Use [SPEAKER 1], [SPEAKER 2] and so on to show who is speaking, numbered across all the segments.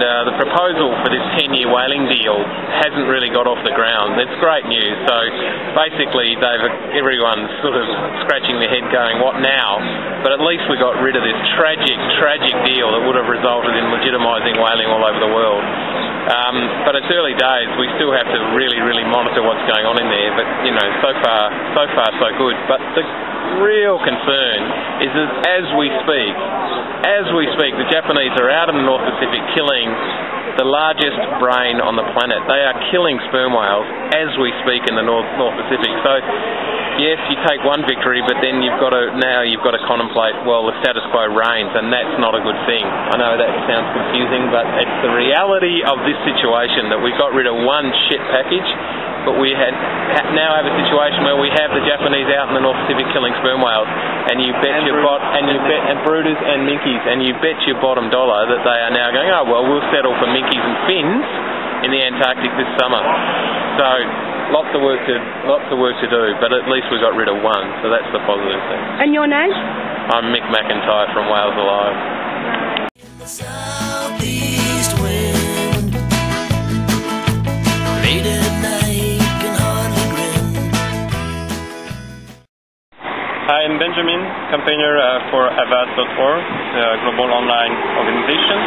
[SPEAKER 1] the proposal for this 10-year whaling deal hasn't really got off the ground. It's great news. So basically, everyone's sort of scratching their head going, what now? But at least we got rid of this tragic deal that would have resulted in legitimising whaling all over the world. But it's early days. We still have to really monitor what's going on in there. But you know, so far so good. But the real concern is that as we speak, the Japanese are out in the North Pacific killing the largest brain on the planet. They are killing sperm whales as we speak in the North Pacific. So yes, you take one victory, but then you've got to contemplate, well, the status quo reigns, and that's not a good thing. I know that sounds confusing, but it's the reality of this situation that we got rid of one shit package, but we now have a situation where we have the Japanese out in the North Pacific killing sperm whales, and you bet and brooders and minkies, and you bet your bottom dollar that they are now going, oh well, we'll settle for minkies and fins in the Antarctic this summer. So lots of work to do, but at least we got rid of one, so that's the positive thing.
[SPEAKER 2] And your name?
[SPEAKER 1] I'm Mick McIntyre from Wales Alive.
[SPEAKER 3] In the southeast wind, late at night can hardly grin.
[SPEAKER 4] I'm Benjamin, campaigner for Avaz.org, the global online organization.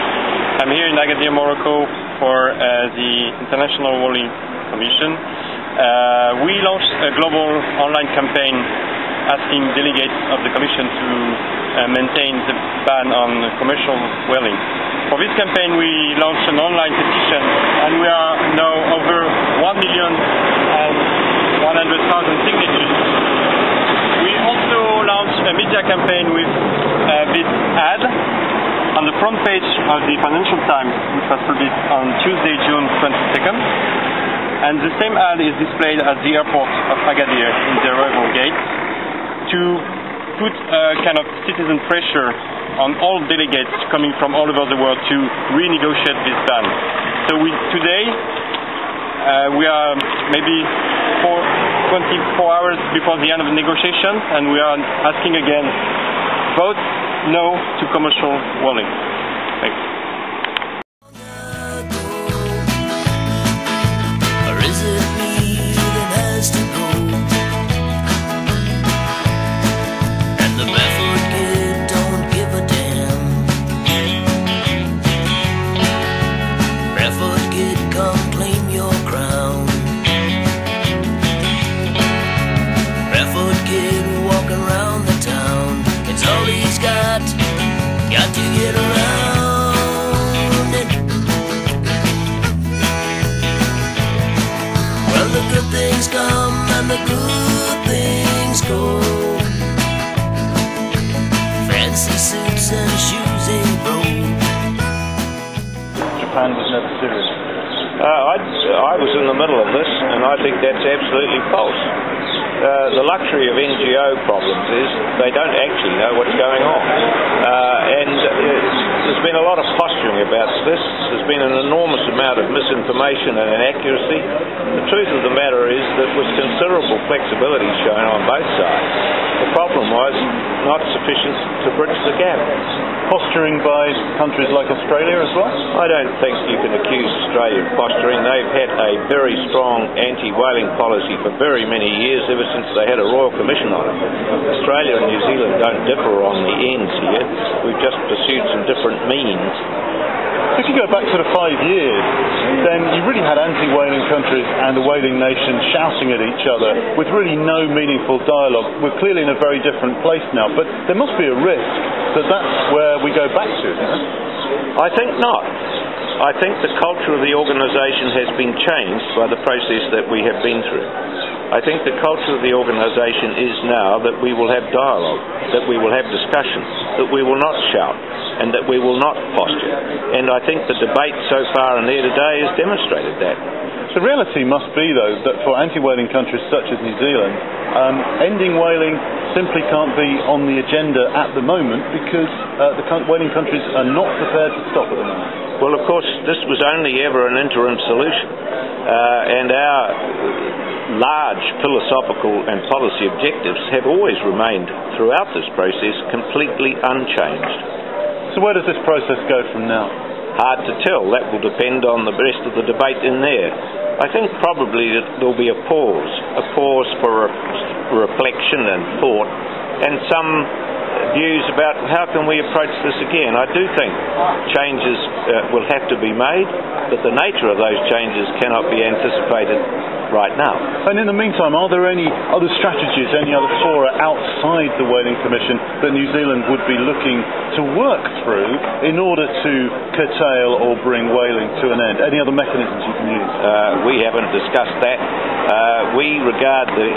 [SPEAKER 4] I'm here in Agadir, Morocco for the International Whaling Commission. We launched a global online campaign asking delegates of the Commission to maintain the ban on commercial whaling. For this campaign we launched an online petition, and we are now over 1,100,000 signatures. We also launched a media campaign with this ad on the front page of the Financial Times, which was published on Tuesday, June 22nd. And the same ad is displayed at the airport of Agadir in the arrival gate to put a kind of citizen pressure on all delegates coming from all over the world to renegotiate this ban. So today we are maybe 24 hours before the end of the negotiations, and we are asking again, vote no to commercial whaling. Thanks.
[SPEAKER 3] Got to get around it. Well, the good things come and the good things go. Fancy suits and shoes ain't broke.
[SPEAKER 5] Japan was never serious.
[SPEAKER 6] I was in the middle of this, and I think that's absolutely false. The luxury of NGO problems is they don't actually know what's going on. And there's been a lot of posturing about this. There's been an enormous amount of misinformation and inaccuracy. The truth of the matter is that with considerable flexibility shown on both sides, the problem was not sufficient to bridge the gap.
[SPEAKER 5] Posturing by countries like Australia as well?
[SPEAKER 6] I don't think you can accuse Australia of posturing. They've had a very strong anti-whaling policy for very many years, ever since they had a Royal Commission on it. Australia and New Zealand don't differ on the ends here. We've just pursued some different means.
[SPEAKER 5] If you go back sort of 5 years, then you really had anti-whaling countries and the whaling nation shouting at each other with really no meaningful dialogue. We're clearly in a very different place now, but there must be a risk that that's where we go back to, isn't it?
[SPEAKER 6] I think not. I think the culture of the organisation has been changed by the process that we have been through. I think the culture of the organisation is now that we will have dialogue, that we will have discussion, that we will not shout, and that we will not posture. And I think the debate so far in there today has demonstrated that.
[SPEAKER 5] The reality must be, though, that for anti-whaling countries such as New Zealand, ending whaling simply can't be on the agenda at the moment because the whaling countries are not prepared to stop at the moment.
[SPEAKER 6] Well, of course, this was only ever an interim solution, and our large philosophical and policy objectives have always remained throughout this process completely unchanged.
[SPEAKER 5] So where does this process go from now?
[SPEAKER 6] hard to tell. That will depend on the rest of the debate in there. I think probably that there'll be a pause for reflection and thought, and some views about how can we approach this again. I do think changes will have to be made, but the nature of those changes cannot be anticipated right now.
[SPEAKER 5] And in the meantime, are there any other strategies, any other fora outside the Whaling Commission that New Zealand would be looking to work through in order to curtail or bring whaling to an end? Any other mechanisms you can use?
[SPEAKER 6] We haven't discussed that. We regard the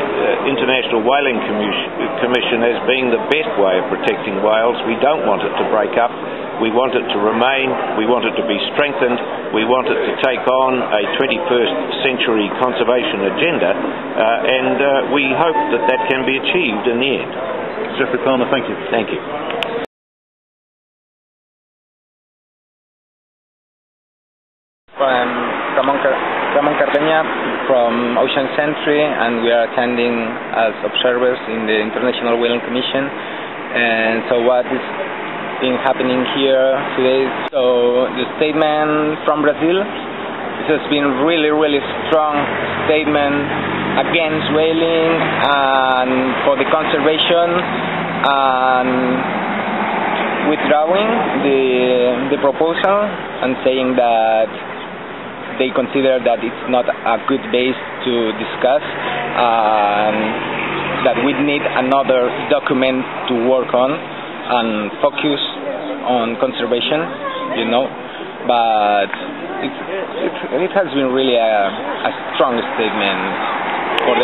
[SPEAKER 6] International Whaling Commission as being the best way of protecting whales. We don't want it to break up. We want it to remain. We want it to be strengthened. We want it to take on a 21st century conservation agenda, and we hope that that can be achieved in the end.
[SPEAKER 5] Jeffrey Palmer, thank you.
[SPEAKER 6] Thank you.
[SPEAKER 2] I'm Ramon Cardeña from Ocean Sentry, and we are attending as observers in the International Whaling Commission. And so what is been happening here today? So the statement from Brazil, this has been really strong statement against whaling and for the conservation, and withdrawing the proposal and saying that they consider that it's not a good base to discuss, that we need another document to work on and focus on conservation, but it has been really a strong statement for the